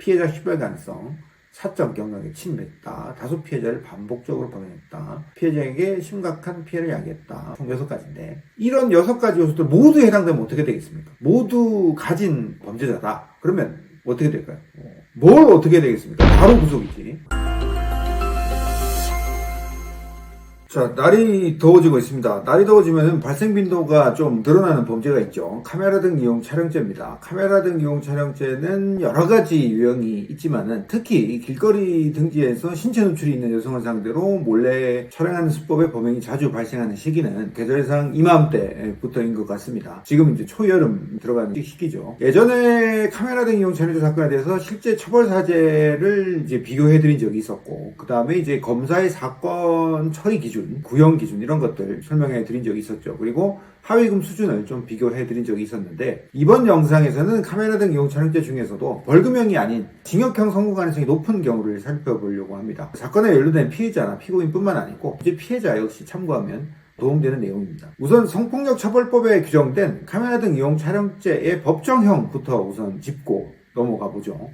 피해자 식별 가능성, 사적 경락에 침입했다, 다수 피해자를 반복적으로 범행했다, 피해자에게 심각한 피해를 야기했다, 총 6가지인데 이런 6가지 요소들 모두 해당되면 어떻게 되겠습니까? 모두 가진 범죄자다. 그러면 어떻게 될까요? 뭘 어떻게 되겠습니까? 바로 구속이지. 자, 날이 더워지고 있습니다. 날이 더워지면 발생 빈도가 좀 늘어나는 범죄가 있죠. 카메라 등 이용 촬영죄입니다. 카메라 등 이용 촬영죄는 여러 가지 유형이 있지만은 특히 길거리 등지에서 신체 노출이 있는 여성을 상대로 몰래 촬영하는 수법의 범행이 자주 발생하는 시기는 계절상 이맘때부터인 것 같습니다. 지금 이제 초여름 들어가는 시기죠. 예전에 카메라 등 이용 촬영죄 사건에 대해서 실제 처벌 사례를 이제 비교해드린 적이 있었고, 그 다음에 이제 검사의 사건 처리 기준, 구형 기준 이런 것들 설명해 드린 적이 있었죠. 그리고 하위금 수준을 좀 비교해 드린 적이 있었는데, 이번 영상에서는 카메라 등 이용 촬영죄 중에서도 벌금형이 아닌 징역형 선고 가능성이 높은 경우를 살펴보려고 합니다. 사건에 연루된 피해자나 피고인뿐만 아니고 이제 피해자 역시 참고하면 도움되는 내용입니다. 우선 성폭력 처벌법에 규정된 카메라 등 이용 촬영죄의 법정형부터 우선 짚고 넘어가 보죠.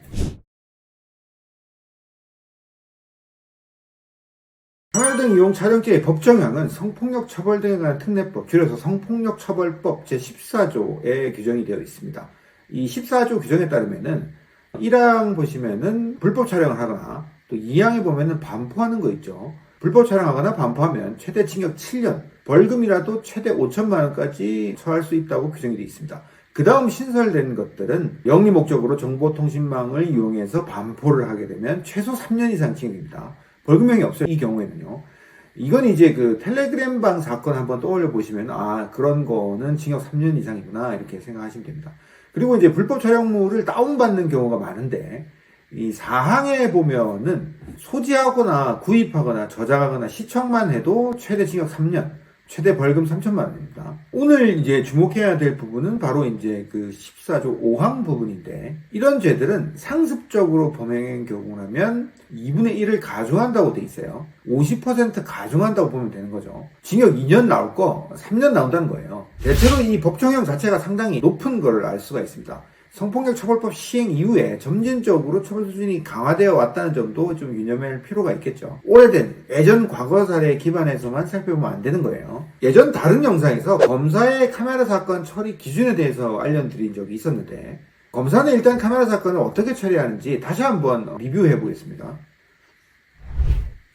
카메라 등 이용 촬영죄의 법정형은 성폭력 처벌 등에 관한 특례법, 줄여서 성폭력처벌법 제14조에 규정이 되어 있습니다. 이 14조 규정에 따르면은 1항 보시면은 불법 촬영을 하거나, 또 2항에 보면은 반포하는 거 있죠. 불법 촬영하거나 반포하면 최대 징역 7년, 벌금이라도 최대 5천만 원까지 처할 수 있다고 규정이 되어 있습니다. 그 다음 신설된 것들은 영리 목적으로 정보통신망을 이용해서 반포를 하게 되면 최소 3년 이상 징역입니다. 벌금형이 없어요. 이 경우에는요. 이건 이제 그 텔레그램방 사건 한번 떠올려 보시면, 아, 그런 거는 징역 3년 이상이구나, 이렇게 생각하시면 됩니다. 그리고 이제 불법 촬영물을 다운받는 경우가 많은데, 이 사항에 보면은 소지하거나 구입하거나 저장하거나 시청만 해도 최대 징역 3년, 최대 벌금 3천만 원입니다. 오늘 이제 주목해야 될 부분은 바로 이제 그 14조 5항 부분인데, 이런 죄들은 상습적으로 범행한 경우라면 2분의 1을 가중한다고 돼 있어요. 50% 가중한다고 보면 되는 거죠. 징역 2년 나올 거 3년 나온다는 거예요. 대체로 이 법정형 자체가 상당히 높은 거를 알 수가 있습니다. 성폭력 처벌법 시행 이후에 점진적으로 처벌 수준이 강화되어 왔다는 점도 좀 유념할 필요가 있겠죠. 오래된 예전 과거 사례에 기반해서만 살펴보면 안 되는 거예요. 예전 다른 영상에서 검사의 카메라 사건 처리 기준에 대해서 알려드린 적이 있었는데, 검사는 일단 카메라 사건을 어떻게 처리하는지 다시 한번 리뷰해 보겠습니다.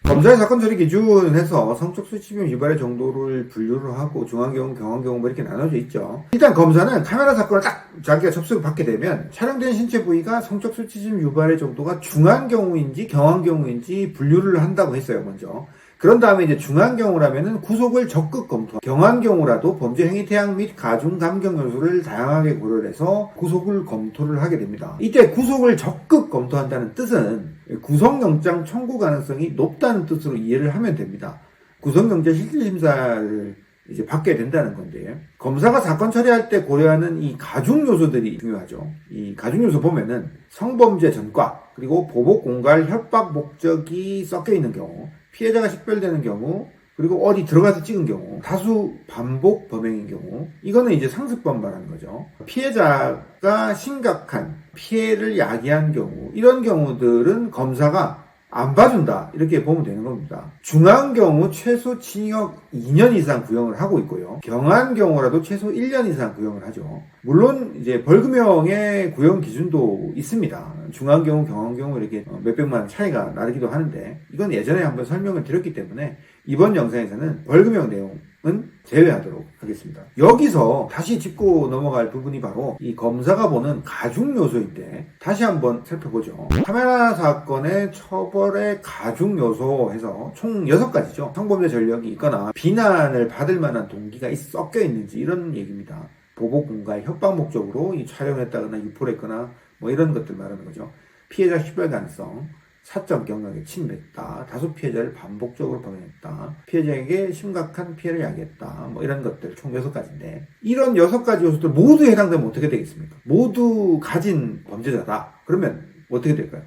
검사의 사건 처리 기준에서 성적 수치범 유발의 정도를 분류를 하고 중한 경우, 경한 경우 뭐 이렇게 나눠져 있죠. 일단 검사는 카메라 사건을 딱 자기가 접수를 받게 되면 촬영된 신체 부위가 성적 수치범 유발의 정도가 중한 경우인지 경한 경우인지 분류를 한다고 했어요, 먼저. 그런 다음에 이제 중한 경우라면은 구속을 적극 검토, 경한 경우라도 범죄 행위 태양 및 가중 감경 요소를 다양하게 고려를 해서 구속을 검토를 하게 됩니다. 이때 구속을 적극 검토한다는 뜻은 구속영장 청구 가능성이 높다는 뜻으로 이해를 하면 됩니다. 구속영장 실질심사를 이제 받게 된다는 건데요. 검사가 사건 처리할 때 고려하는 이 가중 요소들이 중요하죠. 이 가중 요소 보면은 성범죄 전과, 그리고 보복 공갈 협박 목적이 섞여 있는 경우, 피해자가 식별되는 경우, 그리고 어디 들어가서 찍은 경우, 다수 반복 범행인 경우, 이거는 이제 상습범 말하는 거죠. 피해자가 심각한 피해를 야기한 경우, 이런 경우들은 검사가 안 봐준다, 이렇게 보면 되는 겁니다. 중한 경우 최소 징역 2년 이상 구형을 하고 있고요. 경한 경우라도 최소 1년 이상 구형을 하죠. 물론 이제 벌금형의 구형 기준도 있습니다. 중한 경우, 경한 경우 이렇게 몇백만 원 차이가 나기도 하는데, 이건 예전에 한번 설명을 드렸기 때문에 이번 영상에서는 벌금형 내용은 제외하도록 하겠습니다. 여기서 다시 짚고 넘어갈 부분이 바로 이 검사가 보는 가중 요소인데, 다시 한번 살펴보죠. 카메라 사건의 처벌의 가중 요소 해서 총 6가지죠. 성범죄 전력이 있거나 비난을 받을 만한 동기가 섞여 있는지, 이런 얘기입니다. 보복 공갈 협박 목적으로 이 촬영을 했다거나 유포를 했거나 뭐 이런 것들 말하는 거죠. 피해자 식별 가능성, 사적 경락에 침입했다, 다수 피해자를 반복적으로 범행했다, 피해자에게 심각한 피해를 야기했다, 뭐 이런 것들 총 6가지인데, 이런 6가지 요소들 모두 해당되면 어떻게 되겠습니까? 모두 가진 범죄자다. 그러면 어떻게 될까요?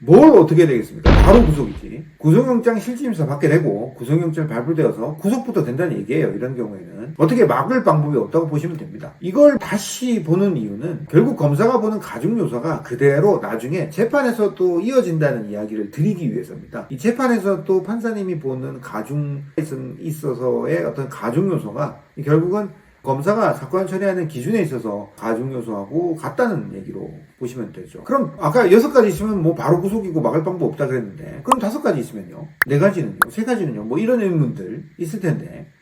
뭘 어떻게 되겠습니까? 바로 구속이지. 구속영장 실질심사 받게 되고 구속영장 발부되어서 구속부터 된다는 얘기예요. 이런 경우에는 어떻게 막을 방법이 없다고 보시면 됩니다. 이걸 다시 보는 이유는 결국 검사가 보는 가중 요소가 그대로 나중에 재판에서도 이어진다는 이야기를 드리기 위해서입니다. 이 재판에서도 판사님이 보는 가중에 있어서의 어떤 가중 요소가 결국은 검사가 사건 처리하는 기준에 있어서 가중 요소하고 같다는 얘기로 보시면 되죠. 그럼 아까 6가지 있으면 뭐 바로 구속이고 막을 방법 없다 그랬는데 그럼 5가지 있으면요? 4가지는요? 3가지는요? 뭐 이런 의문들 있을 텐데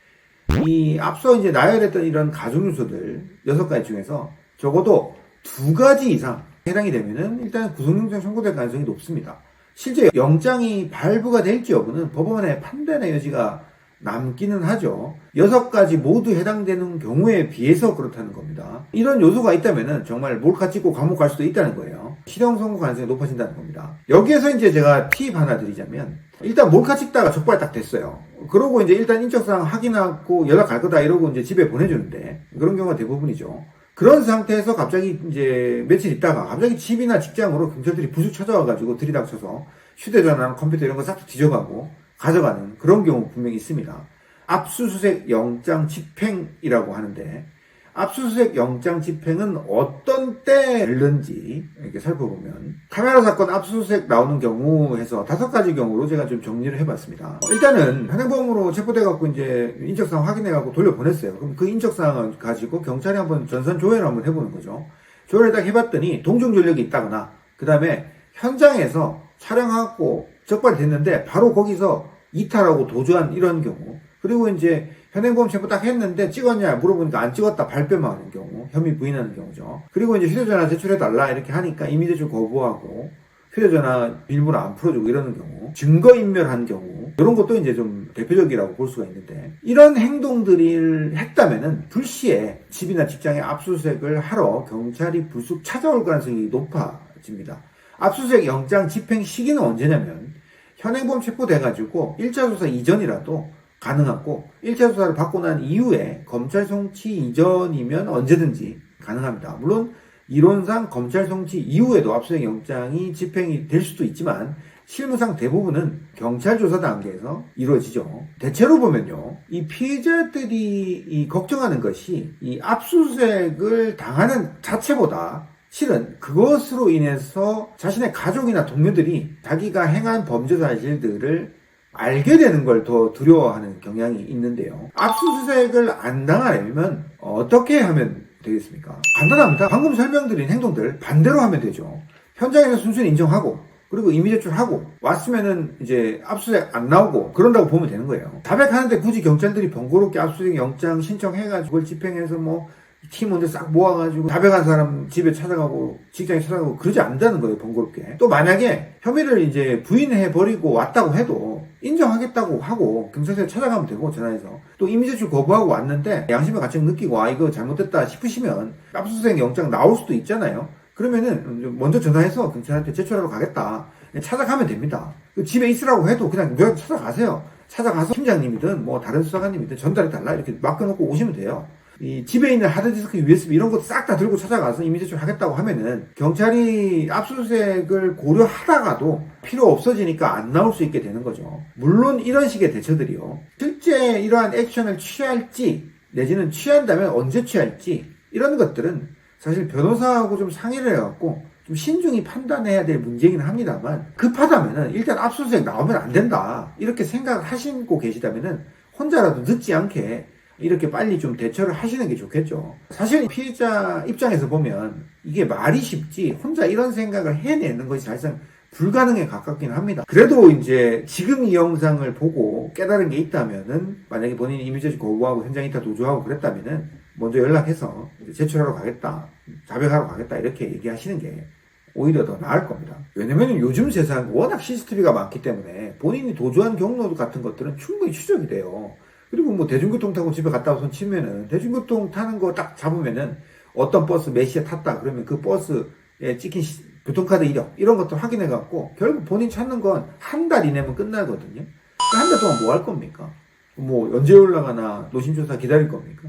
이 앞서 이제 나열했던 이런 가중 요소들 6가지 중에서 적어도 2가지 이상 해당이 되면은 일단 구속영장 청구될 가능성이 높습니다. 실제 영장이 발부가 될지 여부는 법원의 판단의 여지가 남기는 하죠. 6가지 모두 해당되는 경우에 비해서 그렇다는 겁니다. 이런 요소가 있다면은 정말 몰카 찍고 감옥 갈 수도 있다는 거예요. 실형 선고 가능성이 높아진다는 겁니다. 여기에서 이제 제가 팁 하나 드리자면 일단 몰카 찍다가 적발 딱 됐어요. 그러고 이제 일단 인적사항 확인하고 연락 갈 거다 이러고 이제 집에 보내주는데 그런 경우가 대부분이죠. 그런 상태에서 갑자기 이제 며칠 있다가 갑자기 집이나 직장으로 경찰들이 부숙 찾아와가지고 들이닥쳐서 휴대전화나 컴퓨터 이런 거 싹 뒤져가고 가져가는 그런 경우 분명히 있습니다. 압수수색 영장 집행이라고 하는데 압수수색 영장 집행은 어떤 때 열는지 이렇게 살펴보면 카메라 사건 압수수색 나오는 경우 해서 5가지 경우로 제가 좀 정리를 해봤습니다. 일단은 현행범으로 체포돼갖고 이제 인적사항 확인해갖고 돌려보냈어요. 그럼 그 인적사항을 가지고 경찰이 한번 전산 조회를 한번 해보는 거죠. 조회를 딱 해봤더니 동종전력이 있다거나 그 다음에 현장에서 촬영하고 적발됐는데 바로 거기서 이탈하고 도주한 이런 경우 그리고 이제 현행범 체포 딱 했는데 찍었냐 물어보니까 안 찍었다 발뺌하는 경우 혐의 부인하는 경우죠. 그리고 이제 휴대전화 제출해달라 이렇게 하니까 이미 제출 거부하고 휴대전화 비밀번호 안 풀어주고 이러는 경우 증거인멸한 경우 이런 것도 이제 좀 대표적이라고 볼 수가 있는데 이런 행동들을 했다면은 불시에 집이나 직장에 압수수색을 하러 경찰이 불쑥 찾아올 가능성이 높아집니다. 압수수색 영장 집행 시기는 언제냐면 현행범 체포돼가지고 1차 수사 이전이라도 가능하고 1차 수사를 받고 난 이후에 검찰 송치 이전이면 언제든지 가능합니다. 물론 이론상 검찰 송치 이후에도 압수수색 영장이 집행이 될 수도 있지만 실무상 대부분은 경찰 조사 단계에서 이루어지죠. 대체로 보면요. 이 피해자들이 걱정하는 것이 이 압수수색을 당하는 자체보다 실은 그것으로 인해서 자신의 가족이나 동료들이 자기가 행한 범죄 사실들을 알게 되는 걸 더 두려워하는 경향이 있는데요. 압수수색을 안 당하려면 어떻게 하면 되겠습니까? 간단합니다. 방금 설명드린 행동들 반대로 하면 되죠. 현장에서 순순히 인정하고 그리고 임의 제출하고 왔으면은 이제 압수수색 안 나오고 그런다고 보면 되는 거예요. 자백하는데 굳이 경찰들이 번거롭게 압수수색 영장 신청해가지고 그걸 집행해서 뭐 팀 먼저 싹 모아가지고 자백한 사람 집에 찾아가고 직장에 찾아가고 그러지 않는다는 거예요. 번거롭게. 또 만약에 혐의를 이제 부인해버리고 왔다고 해도 인정하겠다고 하고 경찰서에 찾아가면 되고 전화해서 또 임의제출 거부하고 왔는데 양심의 가책 느끼고 아 이거 잘못됐다 싶으시면 압수수색 영장 나올 수도 있잖아요. 그러면은 먼저 전화해서 경찰한테 제출하러 가겠다. 찾아가면 됩니다. 집에 있으라고 해도 그냥 무조건 찾아가세요. 찾아가서 팀장님이든 뭐 다른 수사관님이든 전달해달라 이렇게 맡겨놓고 오시면 돼요. 이 집에 있는 하드디스크, USB 이런 것도 싹 다 들고 찾아가서 임의 제출하겠다고 하면은 경찰이 압수수색을 고려하다가도 필요 없어지니까 안 나올 수 있게 되는 거죠. 물론 이런 식의 대처들이요. 실제 이러한 액션을 취할지 내지는 취한다면 언제 취할지 이런 것들은 사실 변호사하고 좀 상의를 해갖고 좀 신중히 판단해야 될 문제이긴 합니다만 급하다면은 일단 압수수색 나오면 안 된다 이렇게 생각을 하시고 계시다면은 혼자라도 늦지 않게 이렇게 빨리 좀 대처를 하시는 게 좋겠죠. 사실 피해자 입장에서 보면 이게 말이 쉽지 혼자 이런 생각을 해내는 것이 사실상 불가능에 가깝긴 합니다. 그래도 이제 지금 이 영상을 보고 깨달은 게 있다면은 만약에 본인이 임의제출 거부하고 현장 이탈 도주하고 그랬다면은 먼저 연락해서 제출하러 가겠다, 자백하러 가겠다 이렇게 얘기하시는 게 오히려 더 나을 겁니다. 왜냐면 요즘 세상 워낙 CCTV가 많기 때문에 본인이 도주한 경로 같은 것들은 충분히 추적이 돼요. 그리고 뭐 대중교통 타고 집에 갔다 와서 치면은 대중교통 타는 거 딱 잡으면은 어떤 버스 몇 시에 탔다 그러면 그 버스에 찍힌 교통카드 이력 이런 것들 확인해 갖고 결국 본인 찾는 건 한 달 이내면 끝나거든요. 한 달 동안 뭐 할 겁니까? 뭐 언제 올라가나 노심초사 기다릴 겁니까?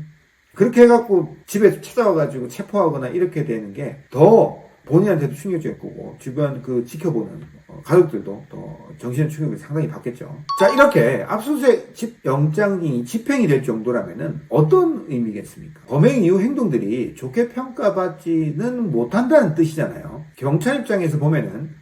그렇게 해갖고 집에 찾아와가지고 체포하거나 이렇게 되는 게 더 본인한테도 충격적일 거고 주변 그 지켜보는 가족들도 더 정신의 충격을 상당히 받겠죠. 자, 이렇게 압수수색 영장이 집행이 될 정도라면은 어떤 의미겠습니까? 범행 이후 행동들이 좋게 평가받지는 못한다는 뜻이잖아요. 경찰 입장에서 보면은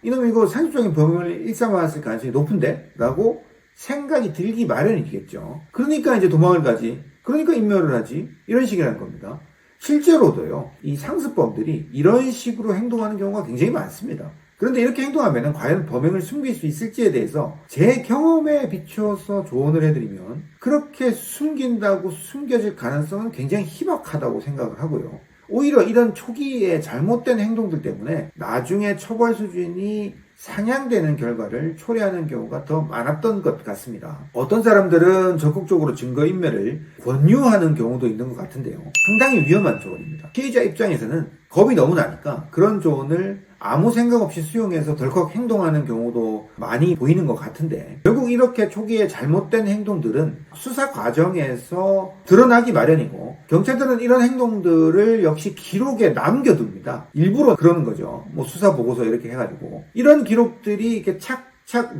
이놈 이거 상습적인 범행을 일삼았을 가능성이 높은데? 라고 생각이 들기 마련이겠죠. 그러니까 이제 도망을 가지. 그러니까 인멸을 하지. 이런 식이라는 겁니다. 실제로도요, 이 상습범들이 이런 식으로 행동하는 경우가 굉장히 많습니다. 그런데 이렇게 행동하면 과연 범행을 숨길 수 있을지에 대해서 제 경험에 비춰서 조언을 해드리면 그렇게 숨긴다고 숨겨질 가능성은 굉장히 희박하다고 생각을 하고요. 오히려 이런 초기에 잘못된 행동들 때문에 나중에 처벌 수준이 상향되는 결과를 초래하는 경우가 더 많았던 것 같습니다. 어떤 사람들은 적극적으로 증거인멸을 권유하는 경우도 있는 것 같은데요. 상당히 위험한 조언입니다. 피해자 입장에서는 겁이 너무 나니까 그런 조언을 아무 생각 없이 수용해서 덜컥 행동하는 경우도 많이 보이는 것 같은데, 결국 이렇게 초기에 잘못된 행동들은 수사 과정에서 드러나기 마련이고, 경찰들은 이런 행동들을 역시 기록에 남겨둡니다. 일부러 그러는 거죠. 뭐 수사 보고서 이렇게 해가지고 이런 기록들이 이렇게 착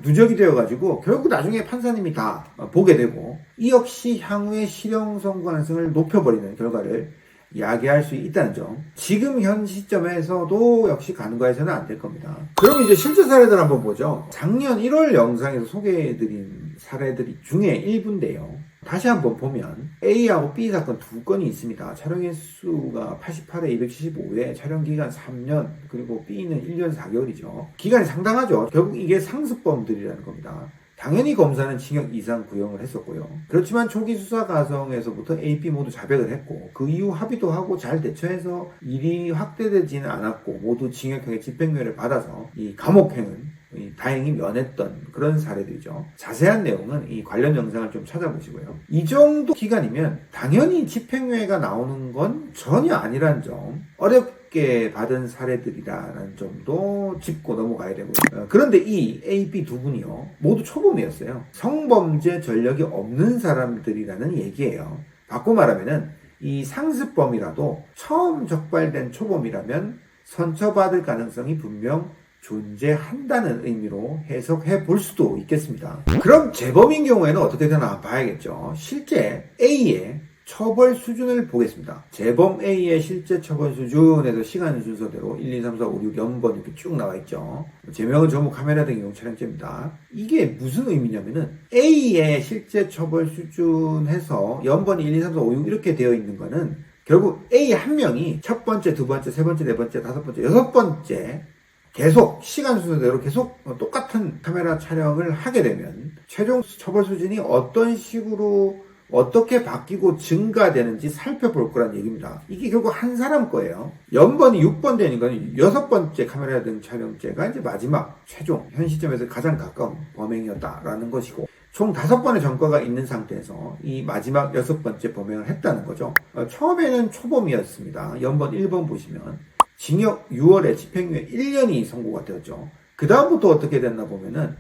누적이 되어가지고 결국 나중에 판사님이 다 보게 되고, 이 역시 향후의 실형 선고 가능성을 높여버리는 결과를 야기할 수 있다는 점. 지금 현 시점에서도 역시 간과해서는 안 될 겁니다. 그럼 이제 실제 사례들 한번 보죠. 작년 1월 영상에서 소개해드린 사례들이 중에 일부인데요. 다시 한번 보면 A하고 B 사건 두 건이 있습니다. 촬영 횟수가 88회 275회, 촬영 기간 3년, 그리고 B는 1년 4개월이죠. 기간이 상당하죠. 결국 이게 상습범들이라는 겁니다. 당연히 검사는 징역 이상 구형을 했었고요. 그렇지만 초기 수사 과정에서부터 A, B 모두 자백을 했고, 그 이후 합의도 하고 잘 대처해서 일이 확대되지는 않았고 모두 징역형의 집행유예를 받아서 이 감옥행은 다행히 면했던 그런 사례들이죠. 자세한 내용은 이 관련 영상을 좀 찾아보시고요. 이 정도 기간이면 당연히 집행유예가 나오는 건 전혀 아니란 점, 어렵게 받은 사례들이라는 점도 짚고 넘어가야 되고요. 그런데 이 A, B 두 분이요, 모두 초범이었어요. 성범죄 전력이 없는 사람들이라는 얘기예요. 바꿔 말하면은 이 상습범이라도 처음 적발된 초범이라면 선처받을 가능성이 분명 존재한다는 의미로 해석해 볼 수도 있겠습니다. 그럼 재범인 경우에는 어떻게 되나 봐야겠죠. 실제 A의 처벌 수준을 보겠습니다. 재범 A의 실제 처벌 수준에서 시간 순서대로 1, 2, 3, 4, 5, 6 연번 이렇게 쭉 나와 있죠. 제명은 전부 카메라 등용 촬영죄입니다. 이게 무슨 의미냐면은 A의 실제 처벌 수준에서 연번이 1, 2, 3, 4, 5, 6 이렇게 되어 있는 거는 결국 A 한 명이 첫 번째, 두 번째, 세 번째, 네 번째, 다섯 번째, 여섯 번째 계속 시간 순서대로 계속 똑같은 카메라 촬영을 하게 되면 최종 처벌 수준이 어떤 식으로 어떻게 바뀌고 증가되는지 살펴볼 거란 얘기입니다. 이게 결국 한 사람 거예요. 연번이 6번 되니까 6번째 카메라 등 촬영죄가 이제 마지막 최종 현 시점에서 가장 가까운 범행이었다라는 것이고, 총 5번의 전과가 있는 상태에서 이 마지막 6번째 범행을 했다는 거죠. 처음에는 초범이었습니다. 연번 1번 보시면 징역 6월에 집행유예 1년이 선고가 되었죠. 그 다음부터 어떻게 됐나 보면은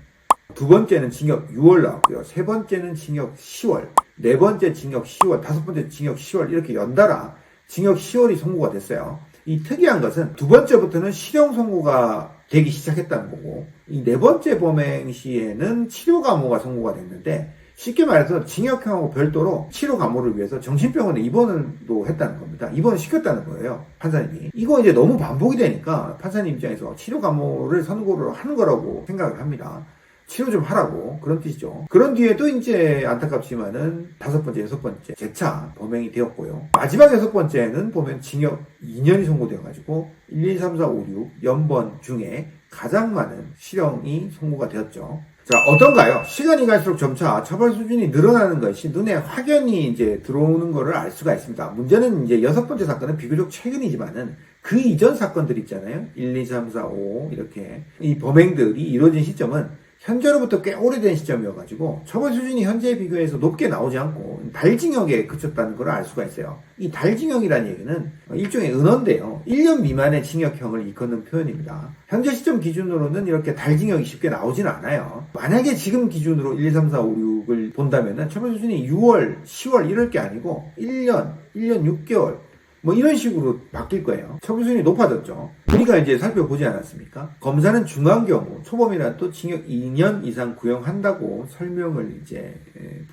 두 번째는 징역 6월 나왔고요. 세 번째는 징역 10월, 네 번째 징역 10월, 다섯 번째 징역 10월 이렇게 연달아 징역 10월이 선고가 됐어요. 이 특이한 것은 두 번째부터는 실형 선고가 되기 시작했다는 거고, 이 네 번째 범행 시에는 치료 감호가 선고가 됐는데, 쉽게 말해서 징역형하고 별도로 치료 감호를 위해서 정신병원에 입원도 했다는 겁니다. 입원을 시켰다는 거예요, 판사님이. 이거 이제 너무 반복이 되니까 판사님 입장에서 치료 감호를 선고를 하는 거라고 생각을 합니다. 치료 좀 하라고, 그런 뜻이죠. 그런 뒤에도 이제 안타깝지만은 5번째, 6번째 재차 범행이 되었고요. 마지막 6번째는 보면 징역 2년이 선고되어가지고 1, 2, 3, 4, 5, 6 연번 중에 가장 많은 실형이 선고가 되었죠. 자, 어떤가요? 시간이 갈수록 점차 처벌 수준이 늘어나는 것이 눈에 확연히 이제 들어오는 거를 알 수가 있습니다. 문제는 이제 6번째 사건은 비교적 최근이지만은 그 이전 사건들 있잖아요. 1, 2, 3, 4, 5 이렇게 이 범행들이 이루어진 시점은 현재로부터 꽤 오래된 시점이어가지고 처벌 수준이 현재에 비교해서 높게 나오지 않고 달징역에 그쳤다는 걸 알 수가 있어요. 이 달징역이라는 얘기는 일종의 은어인데요. 1년 미만의 징역형을 일컫는 표현입니다. 현재 시점 기준으로는 이렇게 달징역이 쉽게 나오지는 않아요. 만약에 지금 기준으로 1, 2, 3, 4, 5, 6을 본다면 처벌 수준이 6월, 10월 이럴 게 아니고 1년 6개월 뭐 이런 식으로 바뀔 거예요. 처분 수준이 높아졌죠. 우리가 이제 살펴보지 않았습니까? 검사는 중한 경우 초범이라도 징역 2년 이상 구형한다고 설명을 이제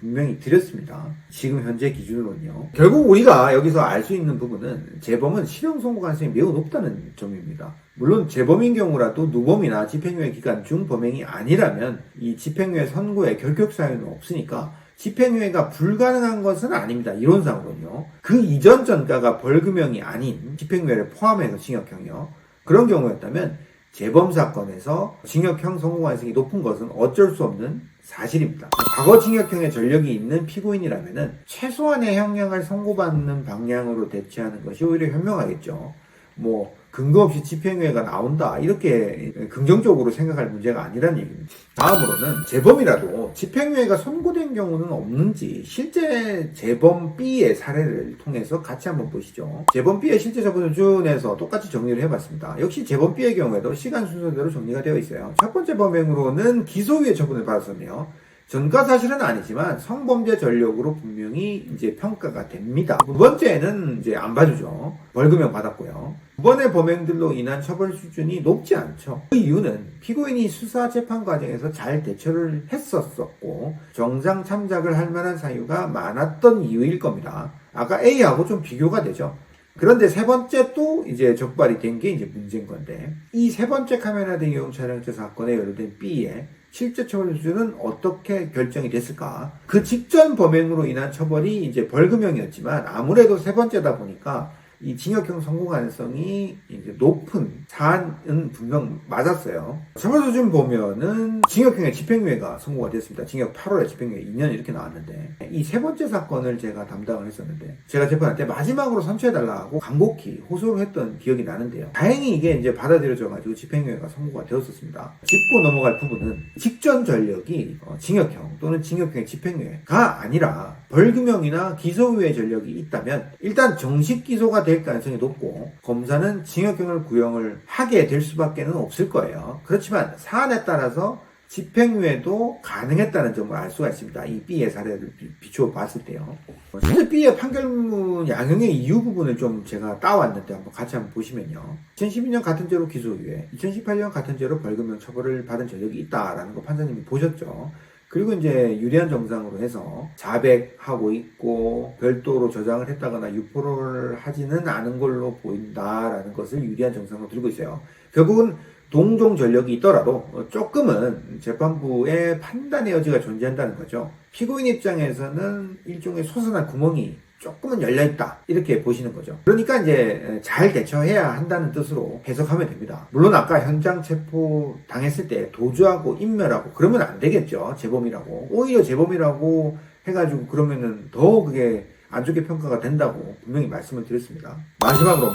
분명히 드렸습니다. 지금 현재 기준으로는요. 결국 우리가 여기서 알 수 있는 부분은 재범은 실형 선고 가능성이 매우 높다는 점입니다. 물론 재범인 경우라도 누범이나 집행유예 기간 중 범행이 아니라면 이 집행유예 선고에 결격 사유는 없으니까 집행유예가 불가능한 것은 아닙니다. 이론상으로는요. 그 이전 전과가 벌금형이 아닌 집행유예를 포함해서 징역형이요. 그런 경우였다면 재범 사건에서 징역형 선고 가능성이 높은 것은 어쩔 수 없는 사실입니다. 과거 징역형의 전력이 있는 피고인이라면 최소한의 형량을 선고받는 방향으로 대처하는 것이 오히려 현명하겠죠. 뭐 근거 없이 집행유예가 나온다 이렇게 긍정적으로 생각할 문제가 아니라는 얘기입니다. 다음으로는 재범이라도 집행유예가 선고된 경우는 없는지 실제 재범 B의 사례를 통해서 같이 한번 보시죠. 재범 B의 실제 처분 수준에서 똑같이 정리를 해봤습니다. 역시 재범 B의 경우에도 시간 순서대로 정리가 되어 있어요. 첫 번째 범행으로는 기소유예 처분을 받았었네요. 전과 사실은 아니지만 성범죄 전력으로 분명히 이제 평가가 됩니다. 두 번째는 이제 안 봐주죠. 벌금형 받았고요. 두 번의 범행들로 인한 처벌 수준이 높지 않죠. 그 이유는 피고인이 수사 재판 과정에서 잘 대처를 했었고 정상 참작을 할 만한 사유가 많았던 이유일 겁니다. 아까 A하고 좀 비교가 되죠. 그런데 세 번째 또 이제 적발이 된 게 이제 문제인 건데 이 세 번째 카메라 등 이용 촬영죄 사건에 연루된 B의 실제 처벌 수준은 어떻게 결정이 됐을까? 그 직전 범행으로 인한 처벌이 이제 벌금형이었지만 아무래도 세 번째다 보니까 이 징역형 선고 가능성이 이제 높은 사안은 분명 맞았어요. 처벌 수준 보면은 징역형의 집행유예가 선고가 됐습니다. 징역 8월에 집행유예 2년 이렇게 나왔는데 이 세 번째 사건을 제가 담당을 했었는데 제가 재판할 때 마지막으로 선처해달라고 간곡히 호소를 했던 기억이 나는데요. 다행히 이게 이제 받아들여져가지고 집행유예가 선고가 되었었습니다. 짚고 넘어갈 부분은 직전 전력이 징역형 또는 징역형의 집행유예가 아니라 벌금형이나 기소유예 전력이 있다면 일단 정식 기소가 될 가능성이 높고 검사는 징역형을 구형을 하게 될 수밖에 없을 거예요. 그렇지만 사안에 따라서 집행유예도 가능했다는 점을 알 수가 있습니다. 이 B의 사례를 비추어 봤을 때요. 실제 B의 판결문 양형의 이유 부분을 좀 제가 따왔는데 같이 한번 보시면요. 2012년 같은 죄로 기소유예, 2018년 같은 죄로 벌금형 처벌을 받은 전력이 있다라는 거 판사님이 보셨죠. 그리고 이제 유리한 정상으로 해서 자백하고 있고 별도로 저장을 했다거나 유포를 하지는 않은 걸로 보인다라는 것을 유리한 정상으로 들고 있어요. 결국은 동종 전력이 있더라도 조금은 재판부의 판단의 여지가 존재한다는 거죠. 피고인 입장에서는 일종의 소선한 구멍이 조금은 열려있다 이렇게 보시는 거죠. 그러니까 이제 잘 대처해야 한다는 뜻으로 해석하면 됩니다. 물론 아까 현장 체포 당했을 때 도주하고 인멸하고 그러면 안 되겠죠. 재범이라고 오히려 재범이라고 해가지고 그러면은 더 그게 안 좋게 평가가 된다고 분명히 말씀을 드렸습니다. 마지막으로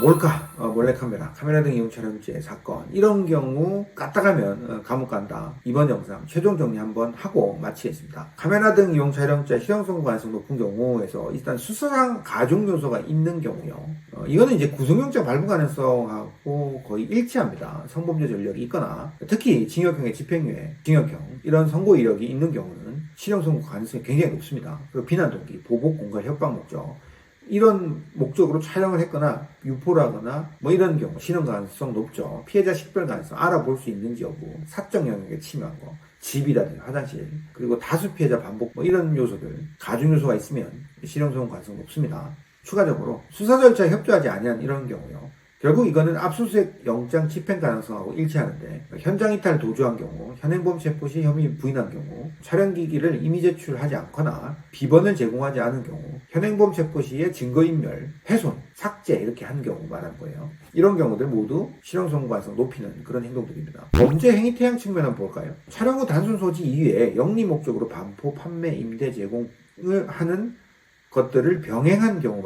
몰래카메라, 카메라 등 이용 촬영죄 사건 이런 경우 까딱하면 감옥 간다. 이번 영상 최종 정리 한번 하고 마치겠습니다. 카메라 등 이용 촬영죄 실형 선고 가능성 높은 경우에서 일단 수사상 가중 요소가 있는 경우요. 이거는 이제 구속영장 발부 가능성하고 거의 일치합니다. 성범죄 전력이 있거나 특히 징역형의 집행유예, 징역형 이런 선고 이력이 있는 경우는 실형 선고 가능성이 굉장히 높습니다. 그리고 비난 동기, 보복, 공갈, 협박 목적 이런 목적으로 촬영을 했거나 유포를 하거나 뭐 이런 경우 실형 가능성 높죠. 피해자 식별 가능성 알아볼 수 있는지 여부, 사적 영역에 침해한 거, 집이라든지 화장실, 그리고 다수 피해자 반복 뭐 이런 요소들 가중 요소가 있으면 실형 선고 가능성 높습니다. 추가적으로 수사 절차에 협조하지 아니한 이런 경우요. 결국 이거는 압수수색 영장 집행 가능성하고 일치하는데 현장 이탈 도주한 경우, 현행범 체포 시 혐의 부인한 경우, 촬영기기를 임의 제출하지 않거나 비번을 제공하지 않은 경우, 현행범 체포 시에 증거인멸, 훼손, 삭제 이렇게 한 경우 말하는 거예요. 이런 경우들 모두 실형 선고 가능성 높이는 그런 행동들입니다. 범죄 행위 태양 측면은 볼까요? 촬영 후 단순 소지 이외에 영리 목적으로 반포, 판매, 임대, 제공을 하는 것들을 병행한 경우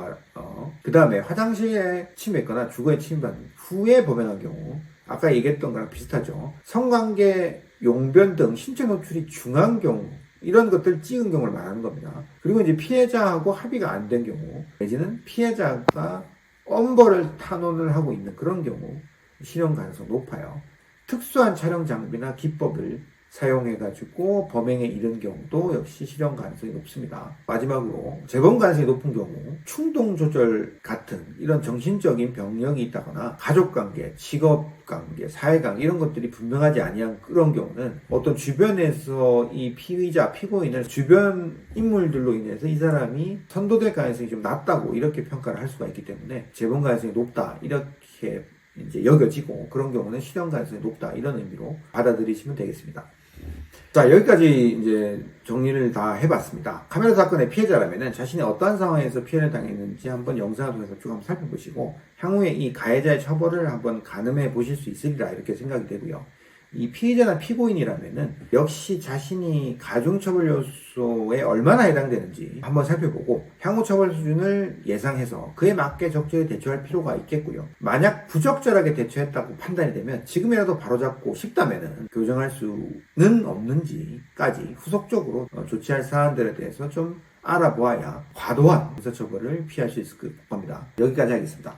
그 다음에 화장실에 침입했거나 주거에 침입한 후에 범행한 경우 아까 얘기했던 거랑 비슷하죠. 성관계, 용변 등 신체 노출이 중한 경우 이런 것들 찍은 경우를 말하는 겁니다. 그리고 이제 피해자하고 합의가 안 된 경우 내지는 피해자가 엄벌을 탄원을 하고 있는 그런 경우 실형 가능성 높아요. 특수한 촬영 장비나 기법을 사용해가지고 범행에 이른 경우도 역시 실형 가능성이 높습니다. 마지막으로 재범 가능성이 높은 경우 충동조절 같은 이런 정신적인 병력이 있다거나 가족관계, 직업관계, 사회관계 이런 것들이 분명하지 아니한 그런 경우는 어떤 주변에서 이 피의자, 피고인을 주변 인물들로 인해서 이 사람이 선도될 가능성이 좀 낮다고 이렇게 평가를 할 수가 있기 때문에 재범 가능성이 높다 이렇게 이제 여겨지고 그런 경우는 실형 가능성이 높다 이런 의미로 받아들이시면 되겠습니다. 자, 여기까지 이제 정리를 다 해봤습니다. 카메라 사건의 피해자라면은 자신이 어떠한 상황에서 피해를 당했는지 한번 영상을 통해서 쭉 한번 살펴보시고 향후에 이 가해자의 처벌을 한번 가늠해 보실 수 있으리라 이렇게 생각이 되고요. 이 피해자나 피고인이라면은 역시 자신이 가중처벌 요소에 얼마나 해당되는지 한번 살펴보고 향후 처벌 수준을 예상해서 그에 맞게 적절히 대처할 필요가 있겠고요. 만약 부적절하게 대처했다고 판단이 되면 지금이라도 바로잡고 싶다면은 교정할 수는 없는지까지 후속적으로 조치할 사안들에 대해서 좀 알아보아야 과도한 형사처벌을 피할 수 있을 겁니다. 여기까지 하겠습니다.